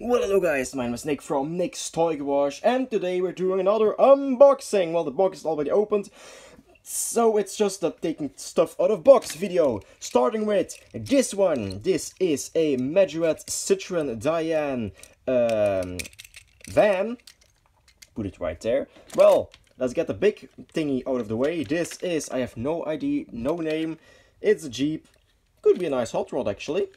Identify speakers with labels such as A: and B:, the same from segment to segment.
A: Well, hello guys, my name is Nick from Nick's Toy Garage, and today we're doing another unboxing. Well, the box is already opened, so it's just a taking stuff out of box video. Starting with this one. This is a Madrid Citroen Dyane van. Put it right there. Well, let's get the big thingy out of the way. This is, I have no ID, no name. It's a Jeep. Could be a nice hot rod actually.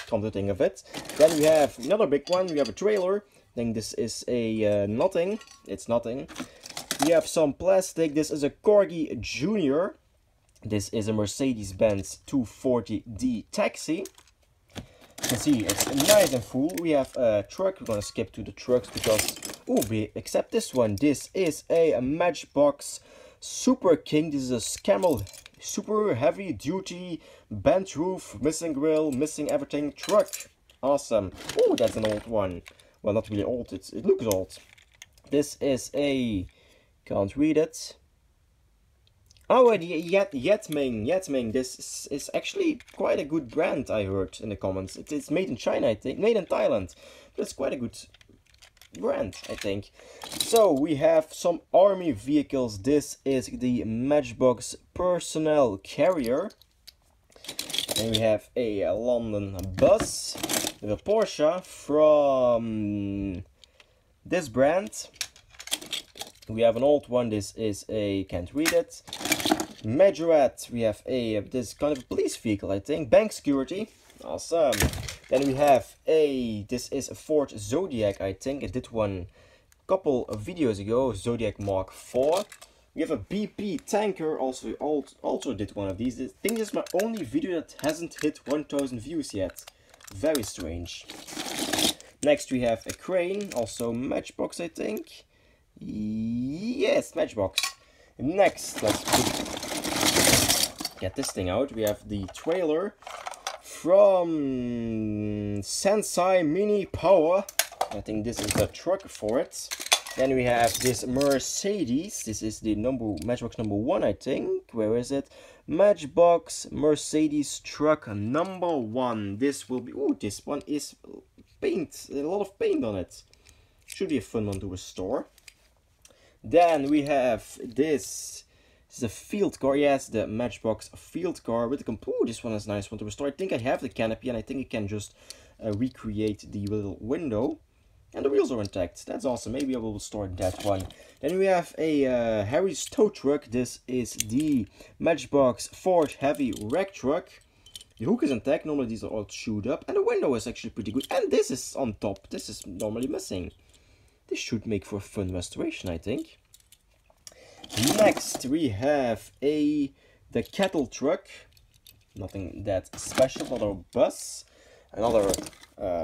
A: Come to think of it. Then we have another big one. We have a trailer. I think this is a nothing. It's nothing. We have some plastic. This is a Corgi Junior. This is a Mercedes-Benz 240D taxi. You can see it's nice and full. We have a truck. We're gonna skip to the trucks because we accept this one. This is a Matchbox Super King. This is a Camel super heavy duty bent roof, missing grill, missing everything truck. Awesome. Oh, that's an old one. Well, not really old. It looks old. This is a, can't read it. Oh, and Yetming. This is actually quite a good brand, I heard in the comments. It's made in China, I think. Made in Thailand. But it's quite a good brand, I think. So we have some army vehicles. This is the Matchbox personnel carrier. Then we have a London bus with a Porsche from this brand. We have an old one. This is a, can't read it, Madrid. We have a, this kind of police vehicle, I think, bank security. Awesome. Then we have a, this is a Ford Zodiac, I think. I did one a couple of videos ago, Zodiac Mark IV. We have a BP tanker, also did one of these. I think this is my only video that hasn't hit 1000 views yet. Very strange. Next we have a crane, also Matchbox, I think. Yes, Matchbox. Next, let's get this thing out. We have the trailer from Sensei Mini Power. I think this is the truck for it. Then we have this Mercedes. This is the Matchbox number 1, I think. Where is it? Matchbox Mercedes truck number 1. This will be, oh, this one is paint, a lot of paint on it. Should be a fun one to restore. Then we have this. This is a field car. Yes, the Matchbox field car with the oh, this one is a nice one to restore. I think I have the canopy and I think I can just recreate the little window. And the wheels are intact. That's awesome. Maybe I will restore that one. Then we have a Harry's tow truck. This is the Matchbox Ford Heavy Wreck Truck. The hook is intact. Normally these are all chewed up. And the window is actually pretty good. And this is on top. This is normally missing. This should make for a fun restoration, I think. Next we have the cattle truck. Nothing that special. Another bus. Another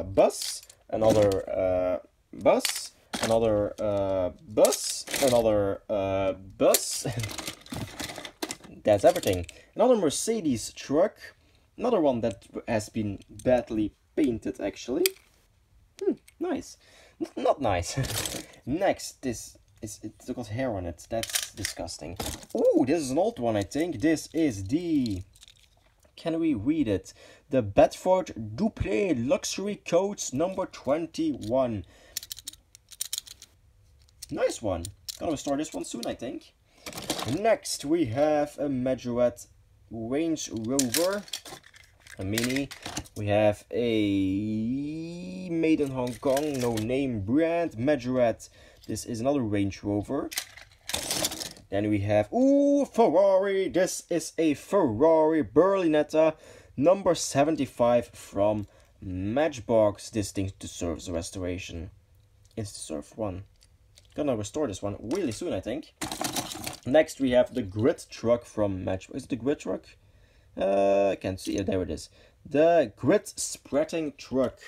A: bus. Another bus, another bus, another bus. That's everything. Another Mercedes truck. Another one that has been badly painted, actually. Nice. Not nice. Next, it's got hair on it. That's disgusting. Oh, this is an old one, I think. This is the, can we read it? The Bedford Duple Luxury Coach number 21. Nice one. Gonna restore this one soon, I think. Next we have a Madrid Range Rover, a Mini. We have a made in Hong Kong, no name brand, Madrid. This is another Range Rover. Then we have, ooh, Ferrari. This is a Ferrari Berlinetta number 75 from Matchbox. This thing deserves a restoration. It's deserved one. Gonna restore this one really soon, I think. Next we have the grid truck from Matchbox. Is it the grid truck? I can't see it. There it is. The grid spreading truck.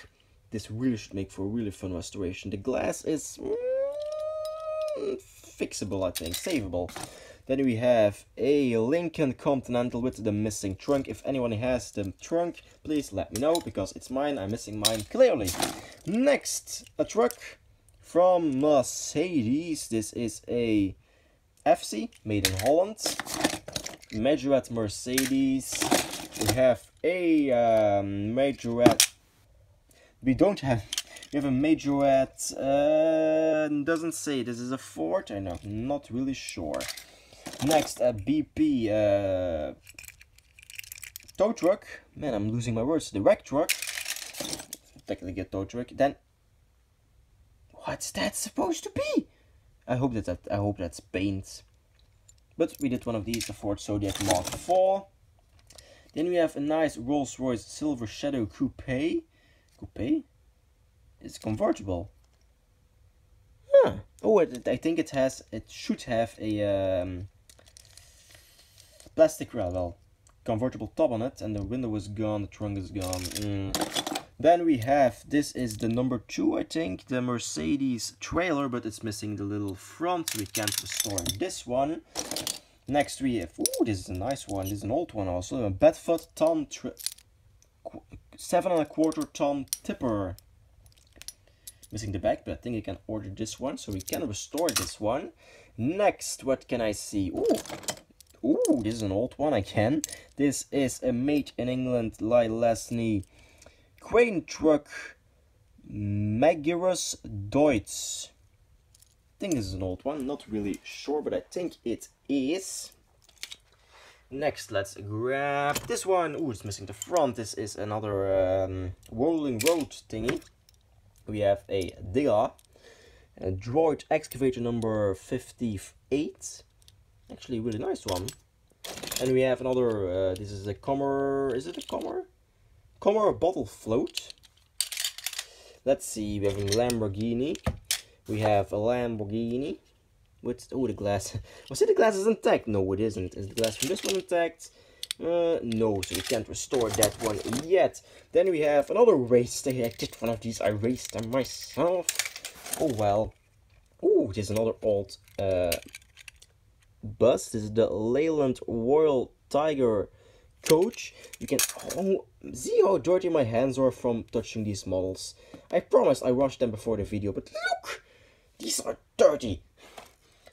A: This really should make for a really fun restoration. The glass is fixable, I think, savable. Then we have a Lincoln Continental with the missing trunk. If anyone has the trunk, please let me know, because it's mine. I'm missing mine clearly. Next, a truck from Mercedes. This is a FC made in Holland. Madrid Mercedes. We have a Madrid. We don't have We have a Majorette, doesn't say, this is a Ford, I know, not really sure. Next, a BP tow truck, man, I'm losing my words, the wreck truck, technically a tow truck. Then, what's that supposed to be? I hope that's paint. But we did one of these, the Ford Zodiac Mark IV. Then we have a nice Rolls-Royce Silver Shadow Coupe. Coupe? It's convertible. Huh. Oh, I think it should have a plastic, well, convertible top on it, and the window is gone, the trunk is gone. Then we have, this is the number 2, I think, the Mercedes trailer, but it's missing the little front, so we can't restore this one. Next we have, ooh, this is a nice one, this is an old one also, a Bedford 7¼ ton tipper. Missing the back, but I think I can order this one, so we can restore this one. Next, what can I see? Ooh, this is an old one, I can. This is a made in England Leyland crane truck, Magirus Deutz. I think this is an old one, not really sure, but I think it is. Next, let's grab this one. Ooh, it's missing the front. This is another rolling road thingy. We have a digger, a droid excavator number 58. Actually, a really nice one. And we have another, this is a Kommer, is it a Kommer? Kommer bottle float. Let's see, we have a Lamborghini. We have a Lamborghini with, oh, the glass. Was it the glass is intact? No, it isn't. Is the glass from this one intact? No, so we can't restore that one yet. Then we have another race. I did one of these. I raced them myself. Oh, well. Oh, this is another old bus. This is the Leyland Tiger coach. You can see how dirty my hands are from touching these models. I promise I washed them before the video, but look, these are dirty.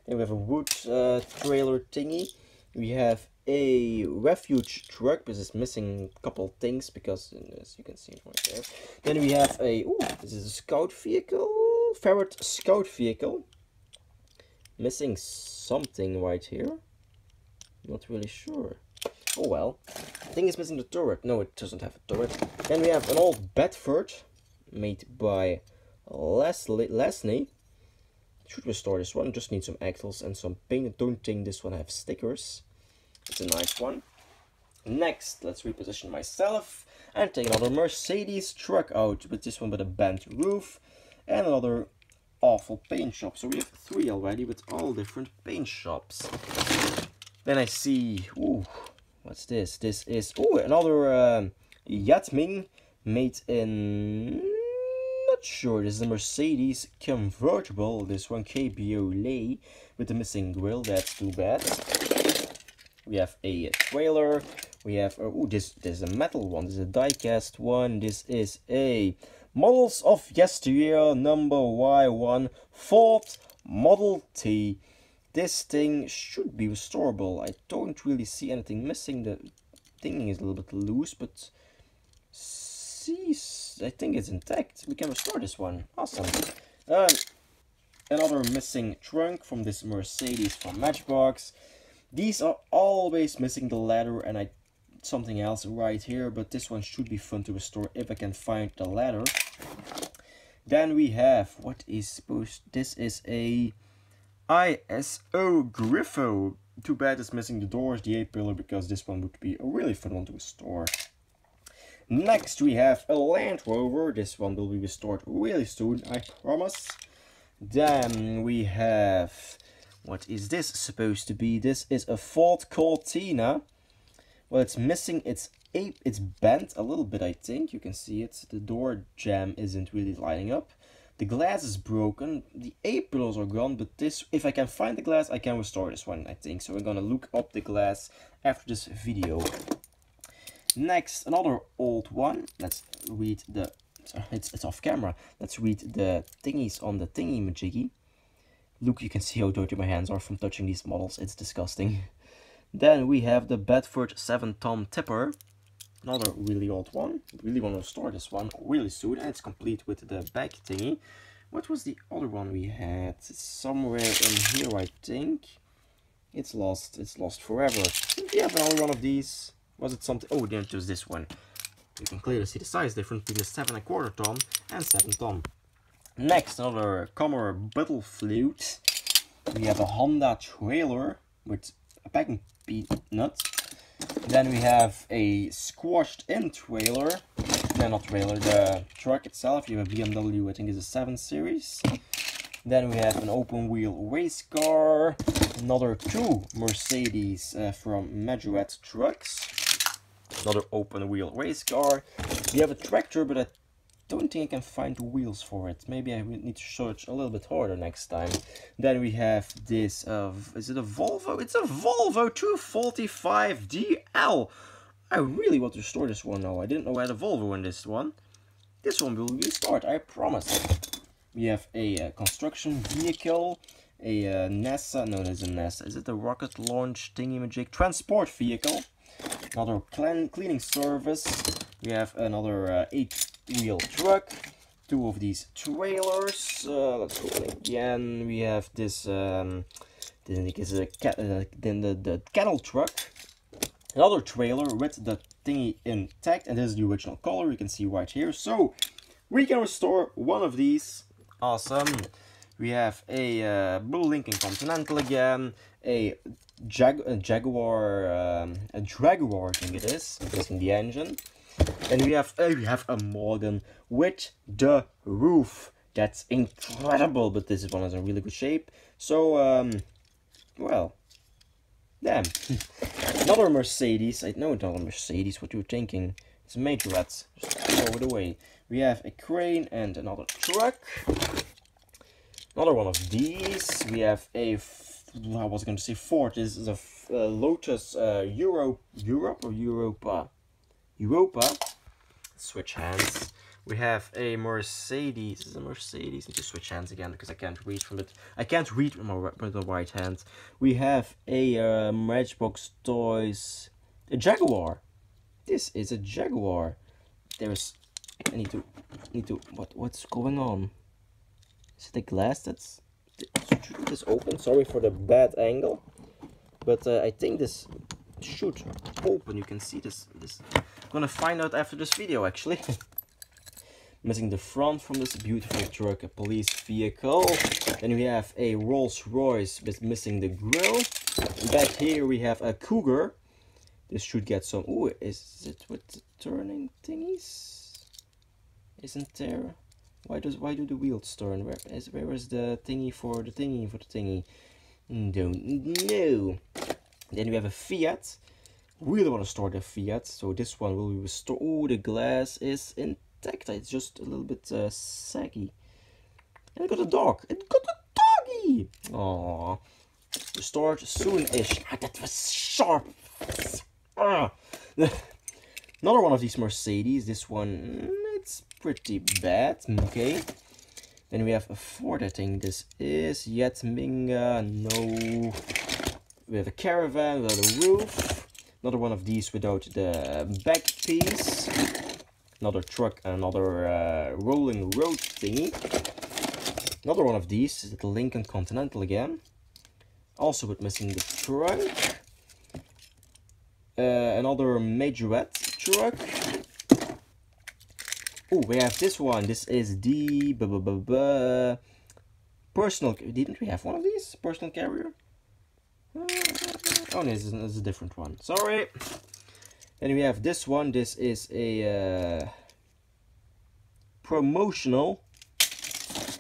A: Then we have a wood trailer thingy. We have a refuge truck. This is missing a couple things because, as you can see right there. Then we have a, this is a scout vehicle, ferret scout vehicle. Missing something right here. Not really sure. Oh well. I think it's missing the turret. No, it doesn't have a turret. Then we have an old Bedford made by Leslie. Should restore this one. Just need some axles and some paint. I don't think this one has stickers. It's a nice one. Next, let's reposition myself and take another Mercedes truck out with this one with a bent roof and another awful paint shop. So we have 3 already with all different paint shops. Then I see, ooh, what's this? This is, another Yatming made in, not sure, this is a Mercedes convertible, this one cabriolet with the missing grille, that's too bad. We have a trailer, we have, this is a metal one, this is a die-cast one, this is a Models of Yesteryear number Y1 Ford Model T. This thing should be restorable. I don't really see anything missing. The thing is a little bit loose, but see, I think it's intact. We can restore this one. Awesome. Another missing trunk from this Mercedes from Matchbox. These are always missing the ladder and something else right here, but this one should be fun to restore if I can find the ladder. Then we have, this is a ISO Griffo. Too bad it's missing the doors, the A-pillar, because this one would be a really fun one to restore. Next we have a Land Rover. This one will be restored really soon, I promise. Then we have, what is this supposed to be? This is a Ford Cortina. Well, it's missing it's bent a little bit, I think. You can see it. The door jamb isn't really lining up. The glass is broken. The A-pillars are gone, but if I can find the glass, I can restore this one, I think. So we're gonna look up the glass after this video. Next, another old one. Let's read the, it's off camera. Let's read the thingies on the thingy-majiggy. Look, you can see how dirty my hands are from touching these models. It's disgusting. Then we have the Bedford 7-ton tipper. Another really old one. Really want to store this one really soon, and it's complete with the back thingy. What was the other one we had? It's somewhere in here, I think. It's lost. It's lost forever. Did we have another one of these? Was it something? Oh, then it was this one. You can clearly see the size difference between the 7¼ ton and 7 ton. Next, another Comer Battle Flute. We have a Honda trailer with a packing peanut. Then we have a squashed in trailer. No, not trailer, the truck itself. You have a BMW, I think it's a 7 Series. Then we have an open wheel race car. Another 2 Mercedes from Madrid trucks. Another open wheel race car. We have a tractor, but I don't think I can find the wheels for it. Maybe I will need to search a little bit harder next time. Then we have this, is it a Volvo? It's a Volvo 245 DL. I really want to store this one now. I didn't know I had a Volvo in this one. This one will be stored, I promise. We have a construction vehicle, a NASA, no, that's a NASA. Is it a rocket launch thingy-majig? Transport vehicle. Another cleaning service. We have another 8-wheel truck. 2 of these trailers. Let's go again. We have this. This is a the cattle truck. Another trailer with the thingy intact, and this is the original color. You can see right here. So we can restore one of these. Awesome. We have a blue Lincoln Continental again. A Jaguar, I think it is. I'm guessing the engine. And we have a Morgan with the roof. That's incredible, but this one is in really good shape. So, well, damn. Another Mercedes. I know it's not a Mercedes. What you're thinking? It's a Majorette. Just throw it away. We have a crane and another truck. Another one of these. We have a, I was going to say Ford. This is a Lotus Europa. Switch hands. We have a Mercedes. This is a Mercedes. I need to switch hands again because I can't read from it. I can't read with the right hand. We have a Matchbox toys. A Jaguar. This is a Jaguar. There's. I need to. What's going on? Is it the glass that's? Should this open? Sorry for the bad angle, but I think this should open. You can see this. I'm gonna find out after this video, actually. Missing the front from this beautiful truck, a police vehicle. Then we have a Rolls-Royce with missing the grille. Back here we have a Cougar. This should get some. Ooh, is it with the turning thingies? Isn't there? Why do the wheels turn? Where is the thingy for the thingy? Don't know. Then we have a Fiat. Really want to store the Fiat, so this one will be restored. Oh, the glass is intact. It's just a little bit saggy. And it got a dog. It got a doggy. Aww. Restored soon-ish. Ah, that was sharp. Ah. Another one of these Mercedes. This one, it's pretty bad. Okay. Then we have a Ford. I think this is Yetminga. No. We have a Caravan without a roof. Another one of these without the back piece. Another truck and another rolling road thingy. Another one of these is the Lincoln Continental again. Also with missing the trunk. Another Majorette truck. Oh, we have this one. This is the personal. Didn't we have one of these? Personal carrier? Oh, no, this is a different one. Sorry. Then we have this one. This is a promotional.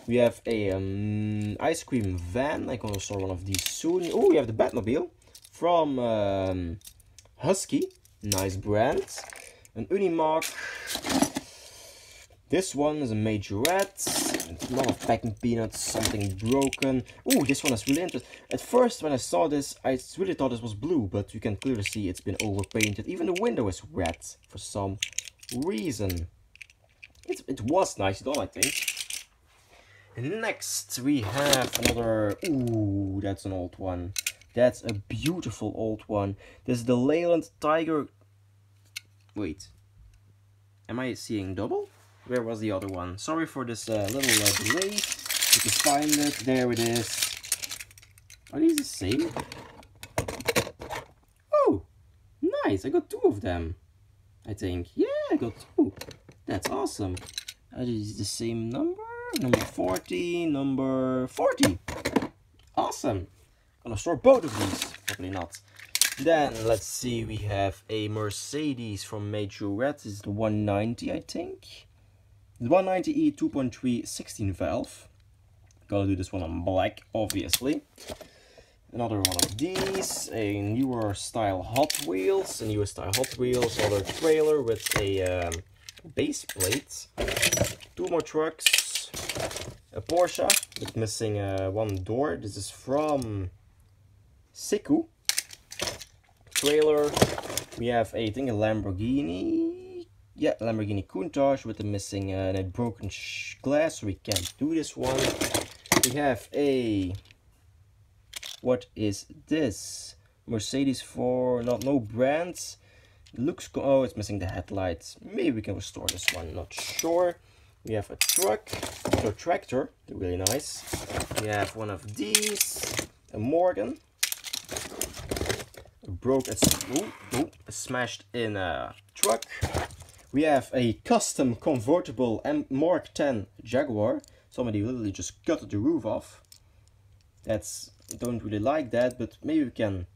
A: We have a ice cream van. I'm gonna store one of these soon. Oh, we have the Batmobile from Husky. Nice brand. An Unimark. This one is a Majorette. A lot of packing peanuts, something broken. Oh, this one is really interesting. At first, when I saw this, I really thought this was blue, but you can clearly see it's been overpainted. Even the window is red for some reason. It was nice, though, I think. And next, we have another. Ooh, that's an old one. That's a beautiful old one. This is the Leyland Tiger. Wait. Am I seeing double? Where was the other one? Sorry for this little delay. You can find it. There it is. Are these the same? Oh, nice. I got two of them. I think. Yeah, I got two. That's awesome. Are these the same number? Number 40, number 40. Awesome. Gonna store both of these. Probably not. Then, let's see, we have a Mercedes from Madrid. This is the 190, I think. The 190e 2.3 16 valve. Gotta do this one on black, obviously. Another one of these, a newer style Hot Wheels. Other trailer with a base plate. Two more trucks. A Porsche with missing one door. This is from Citroen. Trailer. We have I think a Lamborghini. Yeah, Lamborghini Countach with the missing that broken glass, so we can't do this one. We have a, what is this? Mercedes for no brands. Looks oh, it's missing the headlights. Maybe we can restore this one. Not sure. We have a truck, a tractor. They're really nice. We have one of these, a Morgan. Broke a smashed in a truck. We have a custom convertible Mark 10 Jaguar. Somebody literally just cut the roof off. Don't really like that, but maybe we can,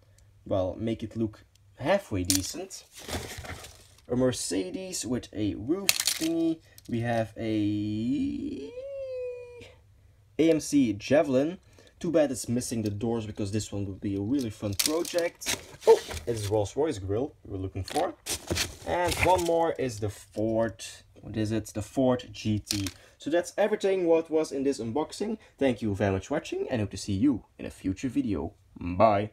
A: well, make it look halfway decent. A Mercedes with a roof thingy. We have a Amc Javelin. Too bad it's missing the doors, because this one would be a really fun project. Oh, it's Rolls-Royce grill we were looking for. And one more is the Ford, what is it? The Ford GT. So that's everything what was in this unboxing. Thank you very much for watching, and hope to see you in a future video. Bye.